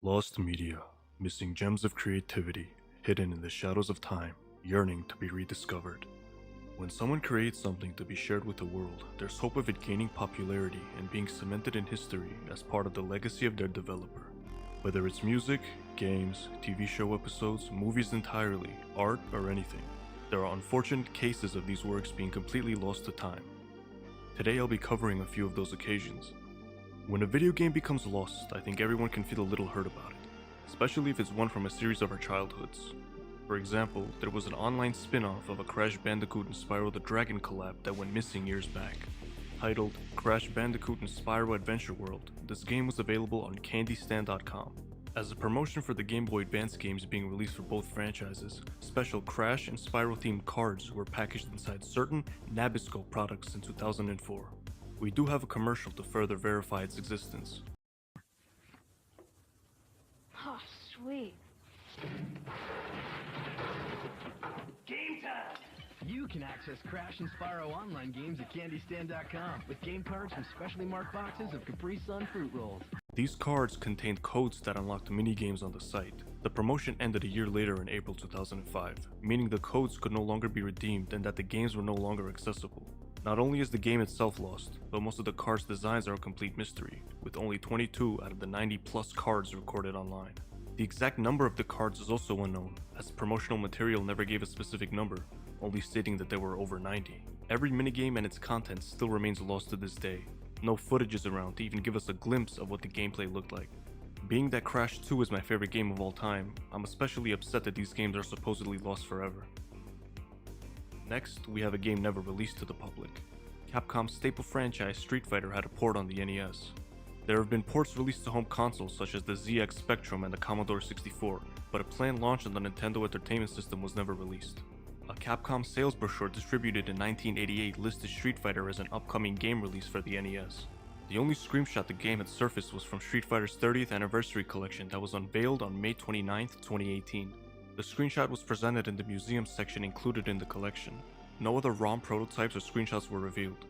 Lost media, missing gems of creativity, hidden in the shadows of time, yearning to be rediscovered. When someone creates something to be shared with the world, there's hope of it gaining popularity and being cemented in history as part of the legacy of their developer. Whether it's music, games, TV show episodes, movies entirely, art, or anything, there are unfortunate cases of these works being completely lost to time. Today I'll be covering a few of those occasions. When a video game becomes lost, I think everyone can feel a little hurt about it, especially if it's one from a series of our childhoods. For example, there was an online spin-off of a Crash Bandicoot and Spyro the Dragon collab that went missing years back. Titled Crash Bandicoot and Spyro Adventure World, this game was available on candystand.com. As a promotion for the Game Boy Advance games being released for both franchises, special Crash and Spyro themed cards were packaged inside certain Nabisco products in 2004. We do have a commercial to further verify its existence. Oh, sweet. Game time! You can access Crash and Spyro online games at candystand.com with game cards from specially marked boxes of Capri Sun fruit rolls. These cards contained codes that unlocked mini-games on the site. The promotion ended a year later in April 2005, meaning the codes could no longer be redeemed and that the games were no longer accessible. Not only is the game itself lost, but most of the cards' designs are a complete mystery, with only 22 out of the 90 plus cards recorded online. The exact number of the cards is also unknown, as promotional material never gave a specific number, only stating that there were over 90. Every minigame and its content still remains lost to this day. No footage is around to even give us a glimpse of what the gameplay looked like. Being that Crash 2 is my favorite game of all time, I'm especially upset that these games are supposedly lost forever. Next, we have a game never released to the public. Capcom's staple franchise Street Fighter had a port on the NES. There have been ports released to home consoles such as the ZX Spectrum and the Commodore 64, but a planned launch on the Nintendo Entertainment System was never released. A Capcom sales brochure distributed in 1988 listed Street Fighter as an upcoming game release for the NES. The only screenshot the game had surfaced was from Street Fighter's 30th Anniversary Collection that was unveiled on May 29, 2018. The screenshot was presented in the museum section included in the collection. No other ROM prototypes or screenshots were revealed.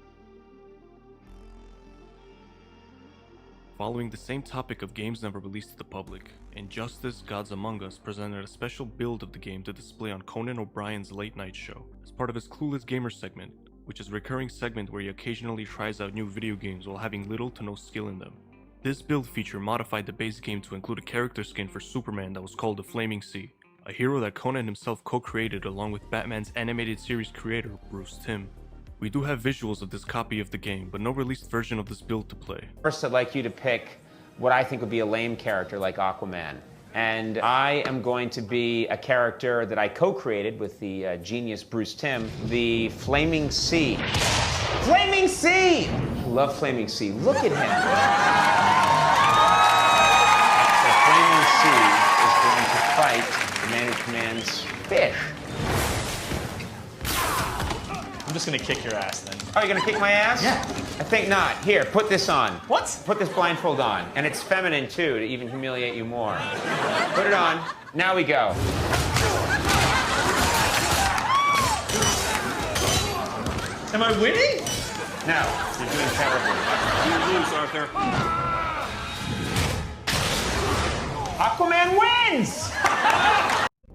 Following the same topic of games never released to the public, Injustice: Gods Among Us presented a special build of the game to display on Conan O'Brien's late night show, as part of his Clueless Gamer segment, which is a recurring segment where he occasionally tries out new video games while having little to no skill in them. This build feature modified the base game to include a character skin for Superman that was called the Flaming Sea, a hero that Conan himself co-created along with Batman's animated series creator, Bruce Timm. We do have visuals of this copy of the game, but no released version of this build to play. First, I'd like you to pick what I think would be a lame character like Aquaman. And I am going to be a character that I co-created with the genius Bruce Timm, the Flaming Sea. Flaming Sea! I love Flaming Sea. Look at him. So Flaming Sea is going to fight the man who commands fish. I'm just gonna kick your ass then. Oh, you're gonna kick my ass? Yeah. I think not. Here, put this on. What? Put this blindfold on. And it's feminine too, to even humiliate you more. Put it on. Now we go. Am I winning? No, you're doing terribly. You lose, Arthur. Aquaman wins!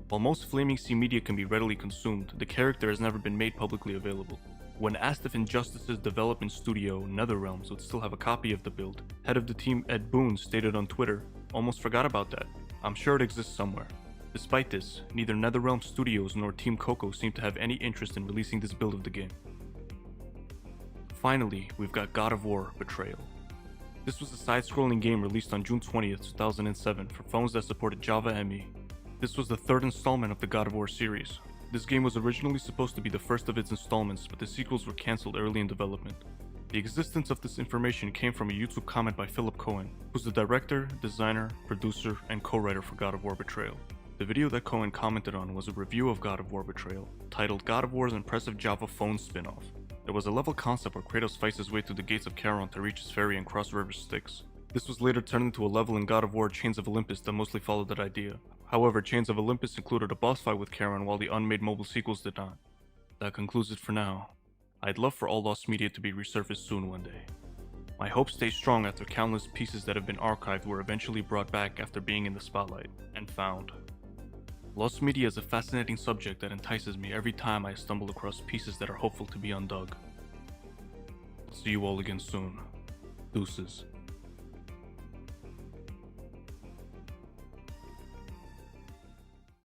While most Flaming Sea media can be readily consumed, the character has never been made publicly available. When asked if Injustice's development studio, NetherRealms, would still have a copy of the build, head of the team Ed Boon stated on Twitter, "Almost forgot about that. I'm sure it exists somewhere." Despite this, neither NetherRealm Studios nor Team Coco seem to have any interest in releasing this build of the game. Finally, we've got God of War: Betrayal. This was a side-scrolling game released on June 20th, 2007 for phones that supported Java ME. This was the third installment of the God of War series. This game was originally supposed to be the first of its installments, but the sequels were cancelled early in development. The existence of this information came from a YouTube comment by Philip Cohen, who's the director, designer, producer, and co-writer for God of War: Betrayal. The video that Cohen commented on was a review of God of War: Betrayal, titled God of War's Impressive Java Phone Spin-Off. There was a level concept where Kratos fights his way through the gates of Charon to reach his ferry and cross River Styx. This was later turned into a level in God of War: Chains of Olympus that mostly followed that idea. However, Chains of Olympus included a boss fight with Charon while the unmade mobile sequels did not. That concludes it for now. I'd love for all lost media to be resurfaced soon one day. My hopes stay strong after countless pieces that have been archived were eventually brought back after being in the spotlight, and found. Lost media is a fascinating subject that entices me every time I stumble across pieces that are hopeful to be undug. I'll see you all again soon. Deuces.